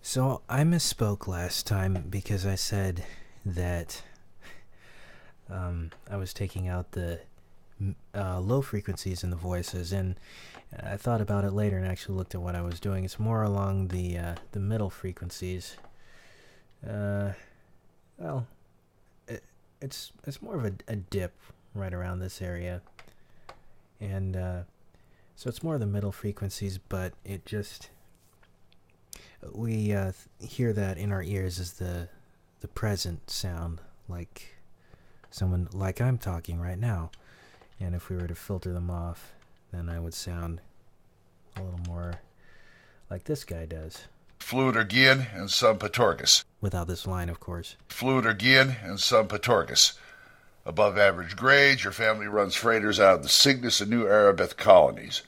So I misspoke last time because I said that I was taking out the low frequencies in the voices, and I thought about it later and actually looked at what I was doing. It's more along the middle frequencies. Well, it's more of a dip right around this area, and so it's more of the middle frequencies, but it just we hear that in our ears as the present sound, like someone like I'm talking right now. And if we were to filter them off, then I would sound a little more like this guy does. Fluid Ergian and some Patorgus. Without this line, of course. Fluid Ergian and some Patorgus. Above average grades, your family runs freighters out of the Cygnus and New Arabeth colonies.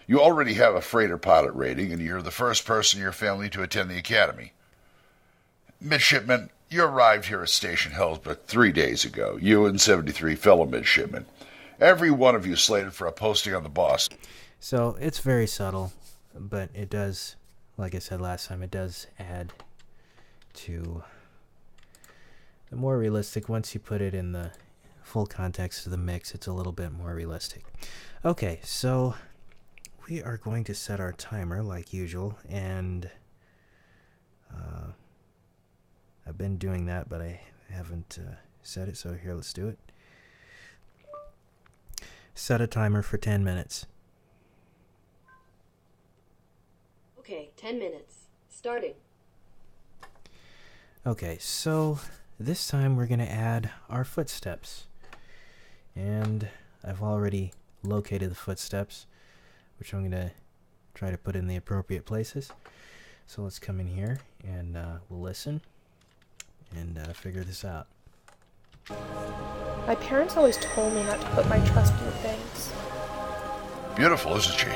You already have a freighter pilot rating, and you're the first person in your family to attend the academy. Midshipman, you arrived here at Station Hellsbrook 3 days ago, you and 73 fellow midshipmen. Every one of you slated for a posting on the Boss. So it's very subtle, but it does, like I said last time, it does add to the more realistic. Once you put it in the full context of the mix, it's a little bit more realistic. Okay, so we are going to set our timer like usual, and I've been doing that, but I haven't set it, so here, let's do it. Set a timer for 10 minutes. Okay, 10 minutes. Starting. Okay, so this time we're going to add our footsteps. And I've already located the footsteps, which I'm going to try to put in the appropriate places. So let's come in here and we'll listen and figure this out. My parents always told me not to put my trust in things. Beautiful, isn't she?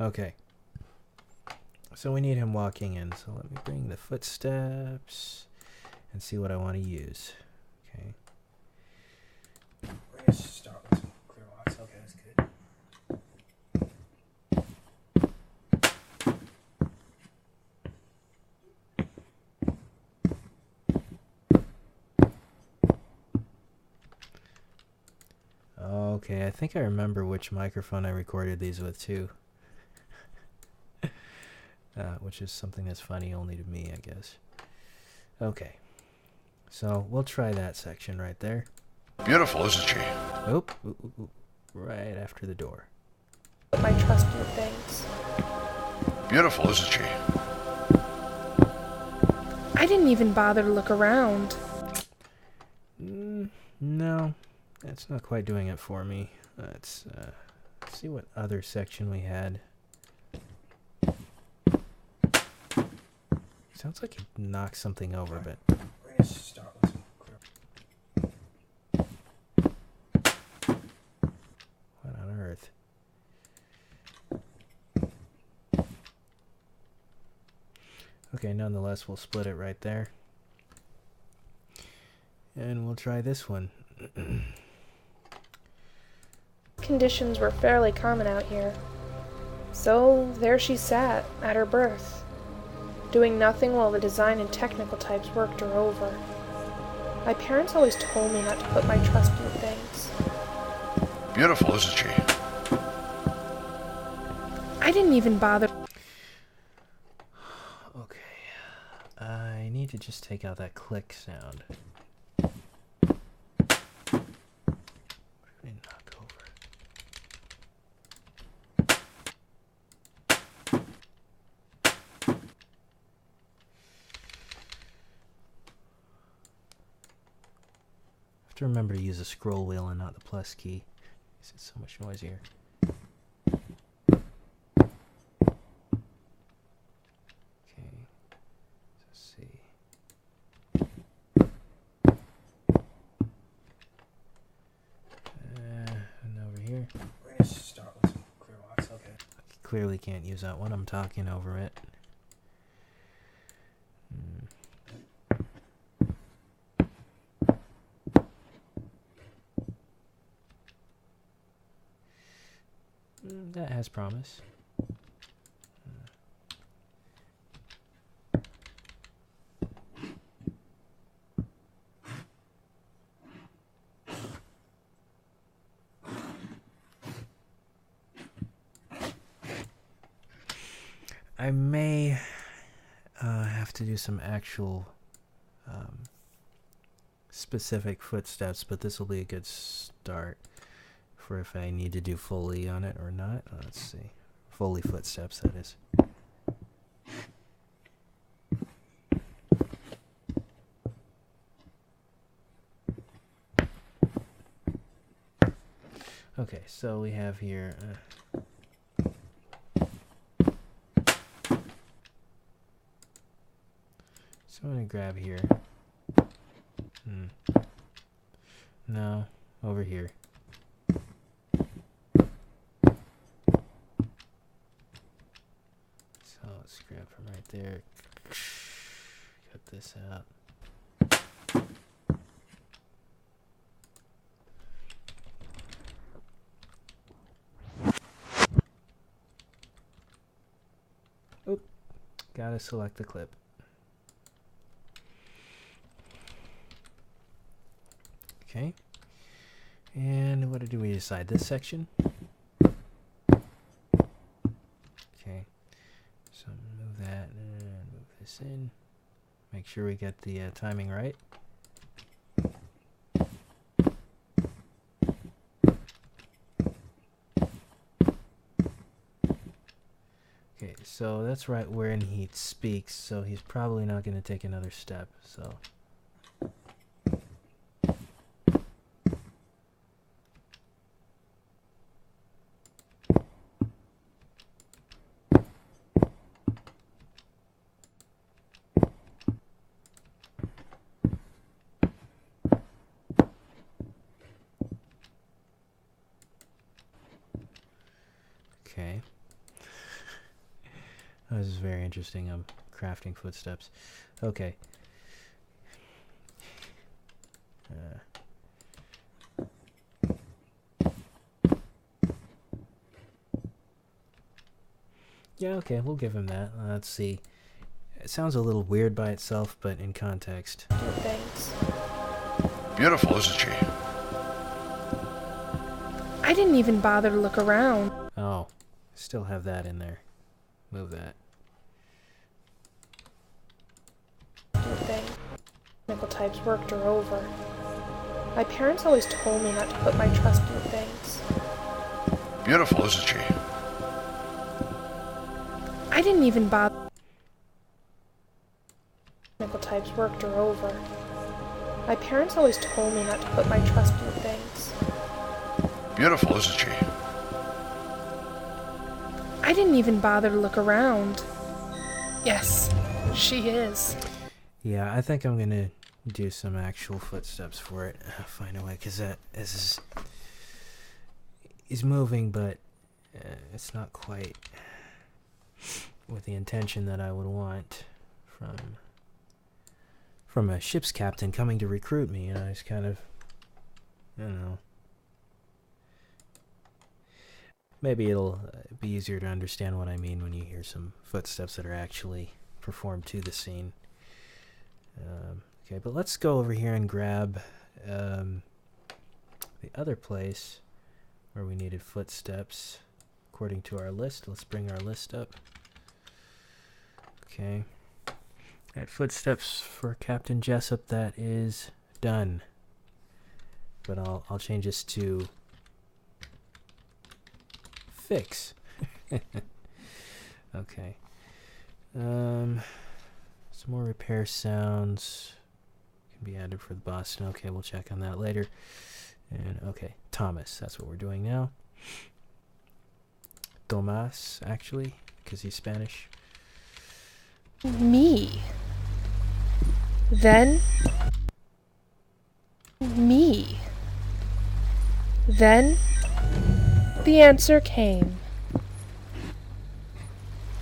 Okay. So we need him walking in. So let me bring the footsteps and see what I want to use. Okay. We're going to start with some clear walks. Okay, that's good. Okay, I think I remember which microphone I recorded these with too. Which is something that's funny only to me, I guess. Okay, so we'll try that section right there. Beautiful, isn't she? Oop, oop, oop, oop. Right after the door. Put my trust in things. Beautiful, isn't she? I didn't even bother to look around. No, that's not quite doing it for me. Let's see what other section we had. Sounds like it knocked something over, but we're gonna start with some what on earth? Okay, nonetheless, we'll split it right there. And we'll try this one. Conditions were fairly common out here. So there she sat, at her berth, doing nothing while the design and technical types worked her over. My parents always told me not to put my trust in things. Beautiful, isn't she? I didn't even bother. Okay, I need to just take out that click sound. What did I knock over? I have to remember to use the scroll wheel and not the plus key. It's so much noisier. Okay, let's see. And over here. We're gonna start with some clear walks. Okay. I clearly can't use that one. I'm talking over it. That has promise. I may have to do some actual specific footsteps, but this will be a good start for if I need to do Foley on it or not. Let's see. Foley footsteps, that is. Okay, so we have here... so I'm going to grab here. No, over here. So let's grab from right there. Cut this out. Oop, gotta select the clip. Okay, and what did we decide? This section? Okay, so move that and move this in. Make sure we get the timing right. Okay, so that's right when he speaks, so he's probably not going to take another step, so... Okay. This is very interesting. I'm crafting footsteps. Okay. Yeah, okay, we'll give him that. Let's see. It sounds a little weird by itself, but in context. Thanks. Beautiful, isn't she? I didn't even bother to look around. Oh, still have that in there. Move that. Technical types worked her over. My parents always told me not to put my trust in things. Beautiful, isn't she? I didn't even bother. Technical types worked her over. My parents always told me not to put my trust in things. Beautiful, isn't she? I didn't even bother to look around. Yes, she is. Yeah, I think I'm gonna do some actual footsteps for it. Find a way, because that is he's moving, but it's not quite with the intention that I would want from a ship's captain coming to recruit me. You know, he's kind of, I don't know. Maybe it'll be easier to understand what I mean when you hear some footsteps that are actually performed to the scene. Okay, but let's go over here and grab the other place where we needed footsteps according to our list. Let's bring our list up. Okay. Got footsteps for Captain Jessup. That is done. But I'll change this to fix. Okay. Some more repair sounds can be added for the Boston. Okay, we'll check on that later. And okay, Thomas, that's what we're doing now. Tomas, actually, because he's Spanish. Me. Then me. Then the answer came.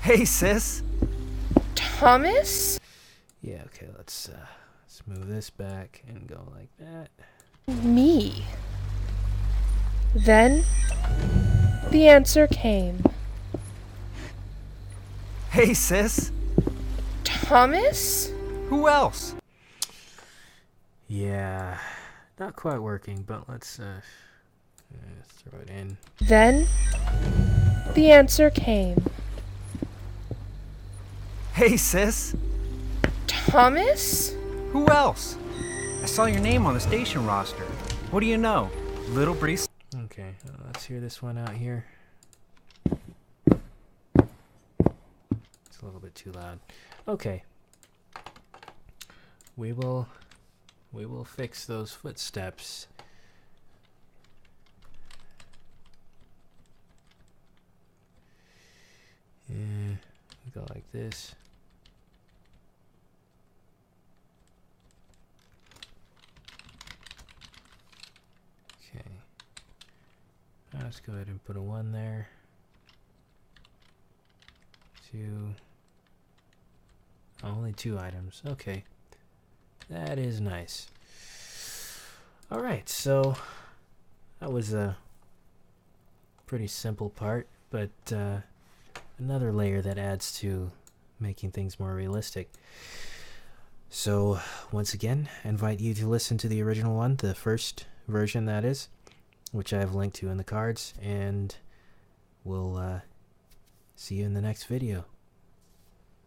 Hey, sis. Thomas? Yeah, okay, let's move this back and go like that. Me. Then the answer came. Hey, sis. Thomas? Who else? Yeah, not quite working, but let's throw it in. Then the answer came. Hey, sis. Thomas? Who else? I saw your name on the station roster. What do you know? Little Breeze. Okay, let's hear this one out here. It's a little bit too loud. Okay. We will fix those footsteps. Yeah, go like this. Okay. Let's go ahead and put a 1 there. 2. Only 2 items. Okay. That is nice. Alright, so that was a pretty simple part, but another layer that adds to making things more realistic. So, once again, I invite you to listen to the original one, the first version that is, which I have linked to in the cards, and we'll see you in the next video.